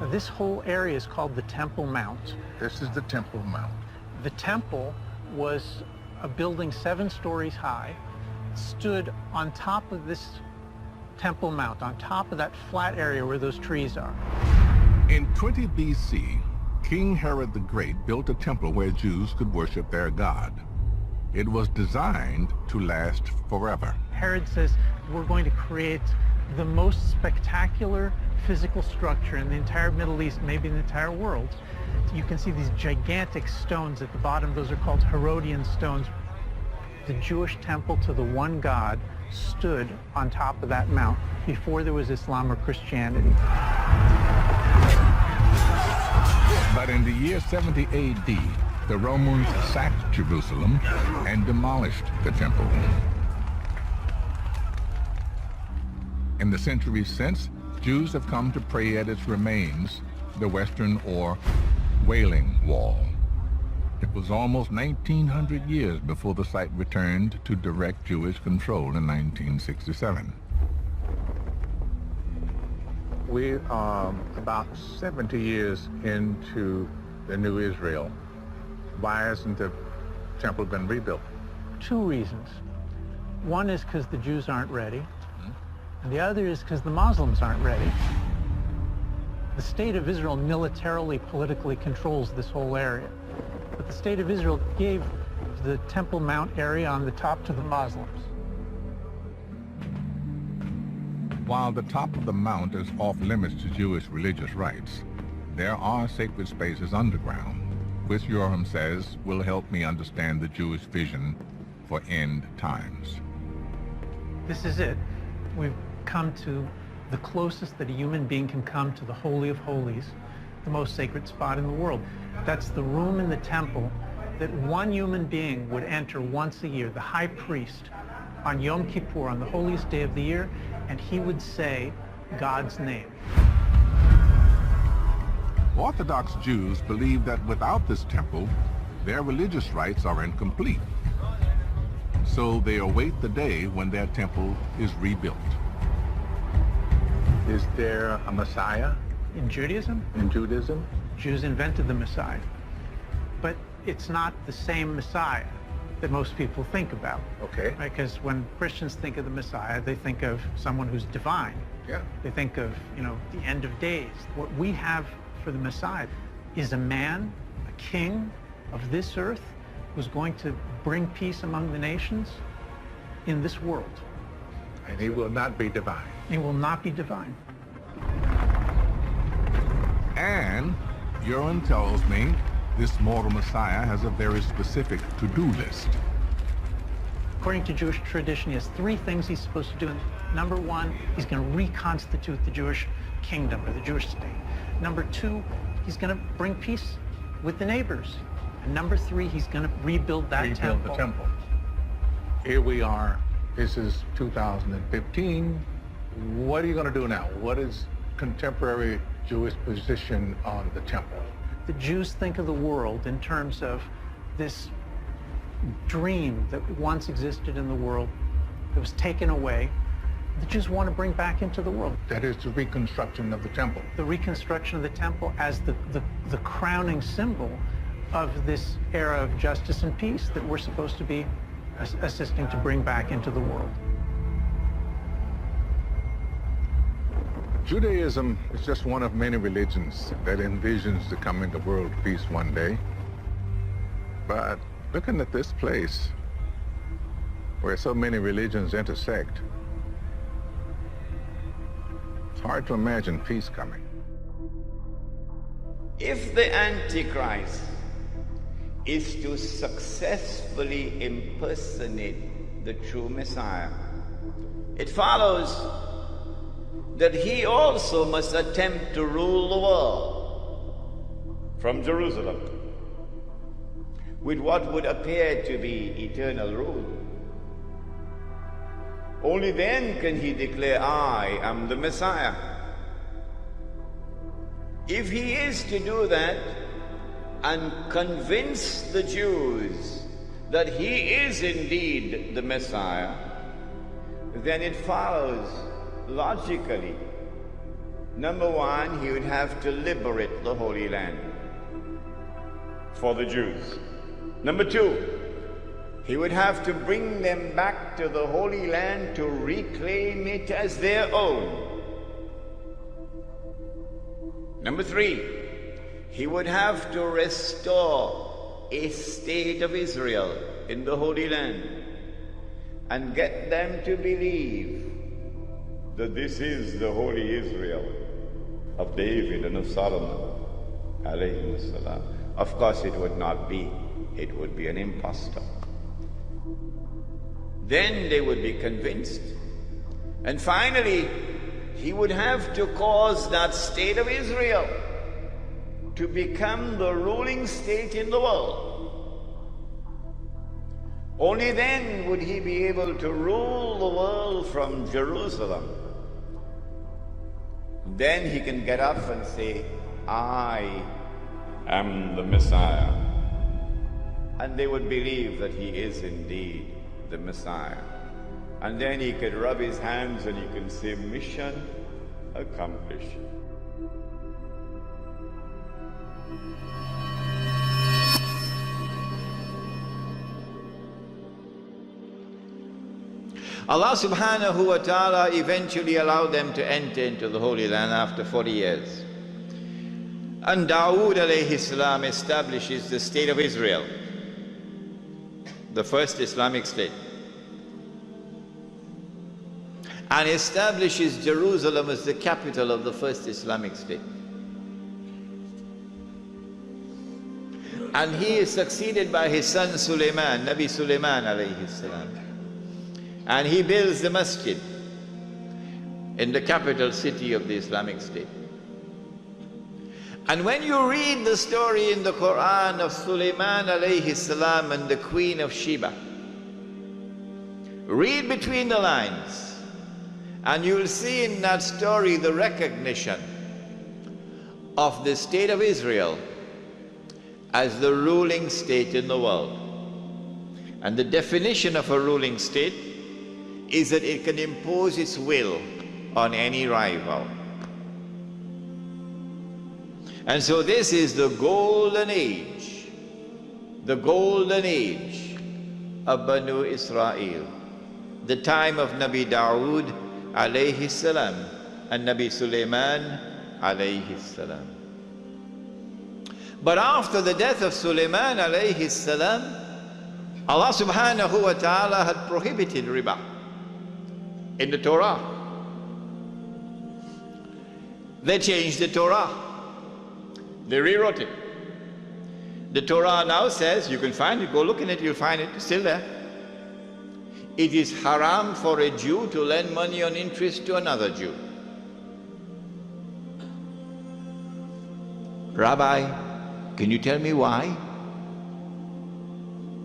Now, this whole area is called the Temple Mount. This is the Temple Mount. The temple was a building 7 stories high, stood on top of this Temple Mount, on top of that flat area where those trees are. In 20 BC, King Herod the Great built a temple where Jews could worship their God. It was designed to last forever. Herod says, we're going to create the most spectacular physical structure in the entire Middle East, maybe in the entire world. You can see these gigantic stones at the bottom. Those are called Herodian stones. The Jewish temple to the one God stood on top of that mount before there was Islam or Christianity. But in the year 70 AD, the Romans sacked Jerusalem and demolished the temple. In the centuries since, Jews have come to pray at its remains, the Western or Wailing Wall. It was almost 1,900 years before the site returned to direct Jewish control in 1967. We are about 70 years into the new Israel. Why hasn't the temple been rebuilt? 2 reasons. One is because the Jews aren't ready, and the other is because the Muslims aren't ready. The state of Israel militarily, politically controls this whole area. But the state of Israel gave the Temple Mount area on the top to the Muslims. While the top of the mount is off limits to Jewish religious rites, there are sacred spaces underground, which Yoram says will help me understand the Jewish vision for end times. This is it. We've come to the closest that a human being can come to the Holy of Holies, the most sacred spot in the world. That's the room in the temple that one human being would enter once a year, the high priest, on Yom Kippur, on the holiest day of the year, and he would say God's name. Orthodox Jews believe that without this temple, their religious rites are incomplete. So they await the day when their temple is rebuilt. Is there a Messiah? In Judaism? In Judaism? Jews invented the Messiah. But it's not the same Messiah that most people think about. Okay. Right? Because when Christians think of the Messiah, they think of someone who's divine. Yeah. They think of, the end of days. What we have for the Messiah is a man, a king of this earth, who's going to bring peace among the nations in this world. And he will not be divine. He will not be divine. And Yoram tells me this mortal Messiah has a very specific to-do list. According to Jewish tradition, he has 3 things he's supposed to do. Number 1, he's going to reconstitute the Jewish kingdom or the Jewish state. Number 2, he's going to bring peace with the neighbors. And number 3, he's going to rebuild that temple. Rebuild the temple. Here we are. This is 2015. What are you going to do now? What is contemporary Jewish position on the temple? The Jews think of the world in terms of this dream that once existed in the world that was taken away. The Jews want to bring back into the world. That is the reconstruction of the temple. The reconstruction of the temple as the crowning symbol of this era of justice and peace that we're supposed to be assisting to bring back into the world. Judaism is just one of many religions that envisions the coming of world peace one day. But looking at this place, where so many religions intersect, it's hard to imagine peace coming. If the Antichrist is to successfully impersonate the true Messiah, it follows that he also must attempt to rule the world from Jerusalem with what would appear to be eternal rule. Only then can he declare, I am the Messiah. If he is to do that and convince the Jews that he is indeed the Messiah, then it follows logically Number one, he would have to liberate the Holy Land for the Jews. Number two, he would have to bring them back to the Holy Land to reclaim it as their own. Number three, he would have to restore a state of Israel in the Holy Land and get them to believe that this is the holy Israel of David and of Solomon, alayhi salam. Of course it would not be. It would be an impostor. Then they would be convinced. And finally, he would have to cause that state of Israel to become the ruling state in the world. Only then would he be able to rule the world from Jerusalem. Then he can get up and say, I am the Messiah. And they would believe that he is indeed the Messiah. And then he could rub his hands and he can say, mission accomplished. Allah subhanahu wa ta'ala eventually allowed them to enter into the Holy Land after 40 years. And Dawood alayhi salam establishes the state of Israel, the first Islamic state, and establishes Jerusalem as the capital of the first Islamic state. And he is succeeded by his son Sulaiman, Nabi Sulaiman alayhi salam. And he builds the masjid in the capital city of the Islamic State. And when you read the story in the Quran of Sulaiman alayhi salam and the Queen of Sheba, read between the lines and you'll see in that story the recognition of the state of Israel as the ruling state in the world. And the definition of a ruling state is that it can impose its will on any rival. And so this is the golden age of Banu Israel, the time of Nabi Dawood alayhi salam and Nabi Sulaiman alayhi salam. But after the death of Sulaiman alayhi salam, Allah subhanahu wa ta'ala had prohibited riba in the Torah. They changed the Torah. They rewrote it. The Torah now says, you can find it, go look in it, you'll find it, it's still there. It is haram for a Jew to lend money on interest to another Jew. Rabbi, can you tell me why?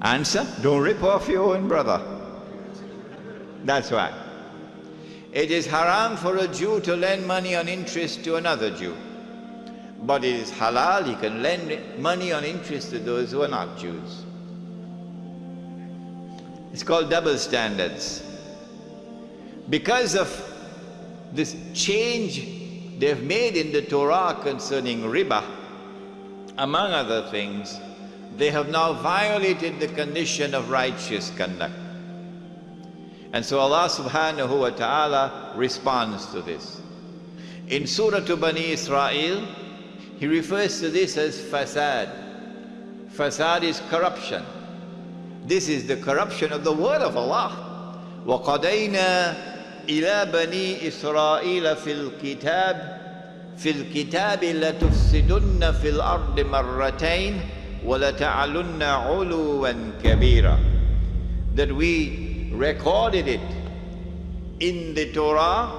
Answer, don't rip off your own brother. That's why. It is haram for a Jew to lend money on interest to another Jew. But it is halal, he can lend money on interest to those who are not Jews. It's called double standards. Because of this change they've made in the Torah concerning riba, among other things, they have now violated the condition of righteous conduct. And so Allah subhanahu wa ta'ala responds to this. In Surah to Bani Israel, He refers to this as fasad. Fasad is corruption. This is the corruption of the word of Allah. وَقَضَيْنَا إِلَى بَنِي إِسْرَائِيلَ فِي الْكِتَابِ لَتُفْسِدُنَّ فِي الْأَرْضِ مَرَّتَيْنِ وَلَتَعْلُنَّ عُلُوًا كَبِيرًا. That we recorded it in the Torah,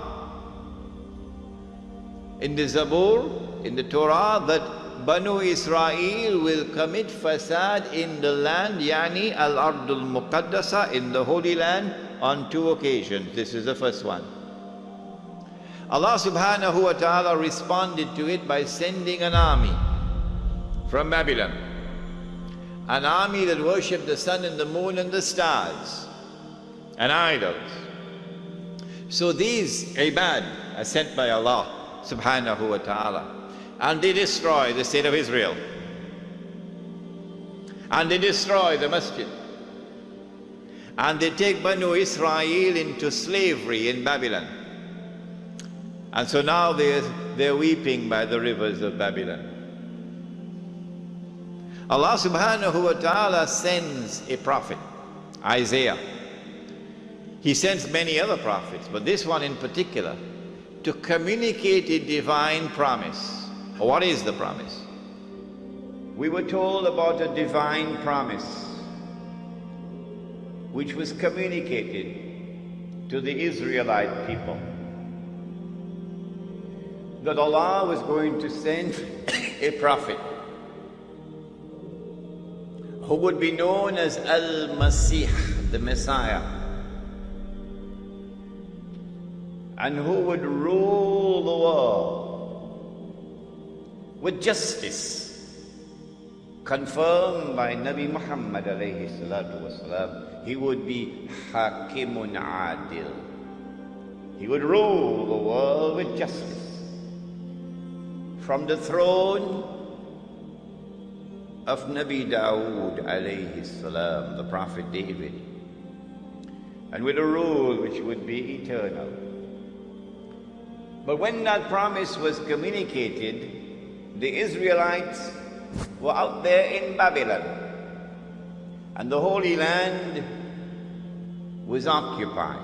in the Zabur, in the Torah, that Banu Israel will commit fasad in the land, yani al-Ardul Muqaddasa, in the Holy Land, on 2 occasions. This is the first one. Allah subhanahu wa ta'ala responded to it by sending an army from Babylon. An army that worshipped the sun and the moon and the stars and idols. So these ibad are sent by Allah subhanahu wa ta'ala. And they destroy the state of Israel. And they destroy the masjid. And they take Banu Israel into slavery in Babylon. And so now they're weeping by the rivers of Babylon. Allah subhanahu wa ta'ala sends a prophet, Isaiah. He sends many other prophets, but this one in particular, to communicate a divine promise. What is the promise? We were told about a divine promise which was communicated to the Israelite people, that Allah was going to send a prophet who would be known as Al-Masih, the Messiah, and who would rule the world with justice, confirmed by Nabi Muhammad alayhi salatu wasalam. He would be Hakimun Adil. He would rule the world with justice from the throne of Nabi Dawood alayhi salam, the Prophet David, and with a rule which would be eternal. But when that promise was communicated, the Israelites were out there in Babylon, and the Holy Land was occupied.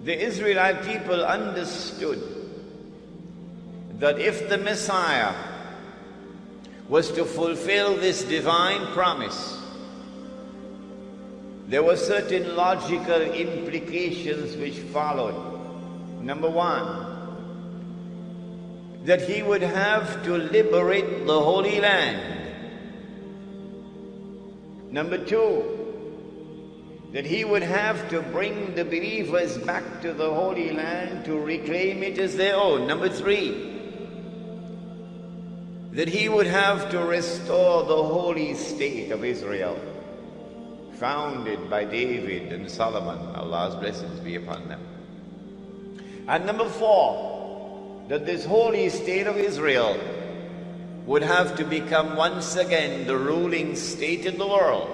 The Israelite people understood that if the Messiah was to fulfill this divine promise, there were certain logical implications which followed. Number one, that he would have to liberate the Holy Land. Number two, that he would have to bring the believers back to the Holy Land to reclaim it as their own. Number three, that he would have to restore the holy state of Israel, founded by David and Solomon, Allah's blessings be upon them. And number four, that this holy state of Israel would have to become once again the ruling state in the world.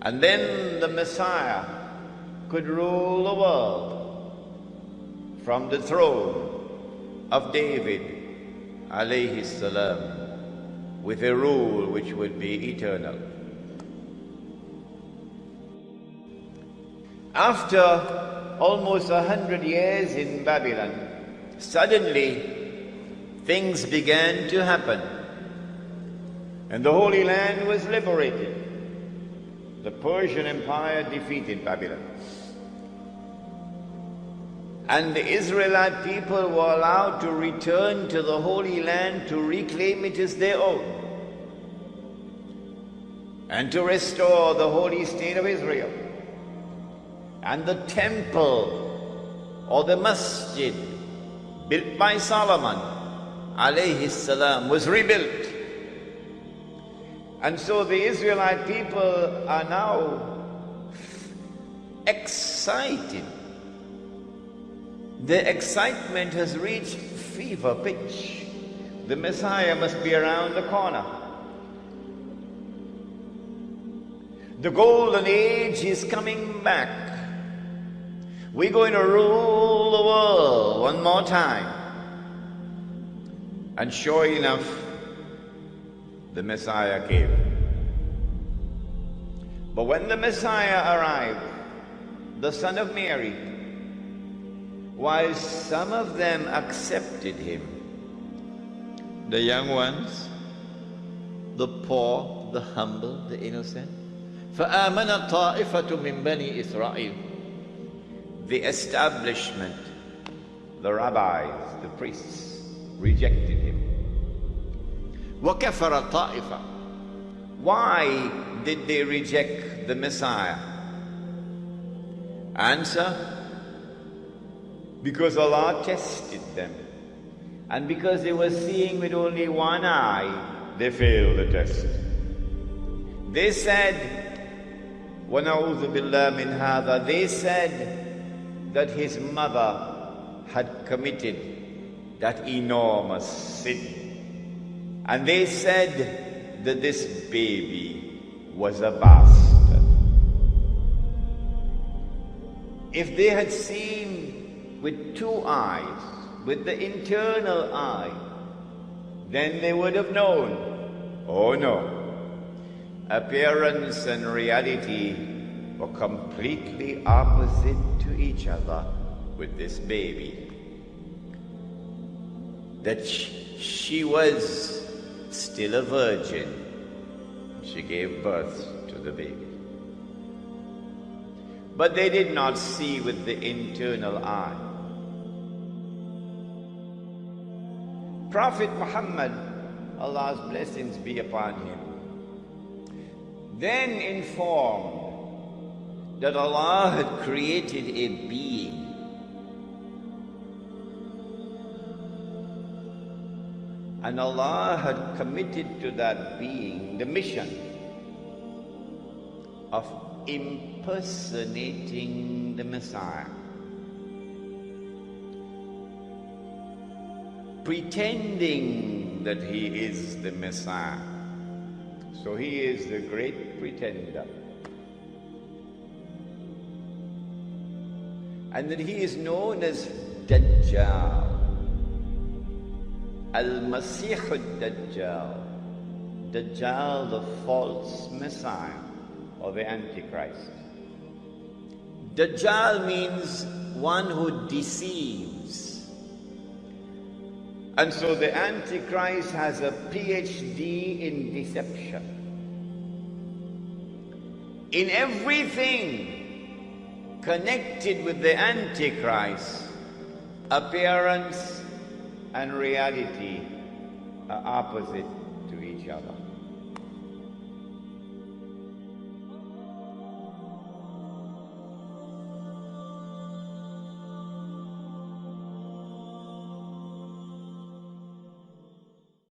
And then the Messiah could rule the world from the throne of David alayhi salam, with a rule which would be eternal. After almost 100 years in Babylon, suddenly things began to happen, and the Holy Land was liberated. The Persian Empire defeated Babylon, and the Israelite people were allowed to return to the Holy Land to reclaim it as their own and to restore the holy state of Israel. And the temple or the masjid built by Solomon alayhi salam was rebuilt. And so the Israelite people are now excited. The excitement has reached fever pitch. The Messiah must be around the corner. The golden age is coming back. We're going to rule the world one more time. And sure enough, the Messiah came. But when the Messiah arrived, the son of Mary, while some of them accepted him, the young ones, the poor, the humble, the innocent, فَآمَنَ طَائِفَةٌ مِّن بَنِي إِسْرَائِيلَ, the establishment, the rabbis, the priests, rejected him. وَكَفَرَ طَائِفَةٌ. Why did they reject the Messiah? Answer: because Allah tested them, and because they were seeing with only one eye, they failed the test. They said, وَنَعُوذُ بِاللَّهِ مِنْ هَذَا. They said that his mother had committed that enormous sin. And they said that this baby was a bastard. If they had seen with two eyes, with the internal eye, then they would have known, oh no, appearance and reality were completely opposite to each other with this baby. That she was still a virgin. She gave birth to the baby. But they did not see with the internal eye. Prophet Muhammad, Allah's blessings be upon him, then informed that Allah had created a being and Allah had committed to that being the mission of impersonating the Messiah, pretending that he is the Messiah. So he is the great pretender. And that he is known as Dajjal, Al-Masih al-Dajjal, Dajjal, the false Messiah or the Antichrist. Dajjal means one who deceives. And so the Antichrist has a PhD in deception. In everything connected with the Antichrist, appearance and reality are opposite to each other.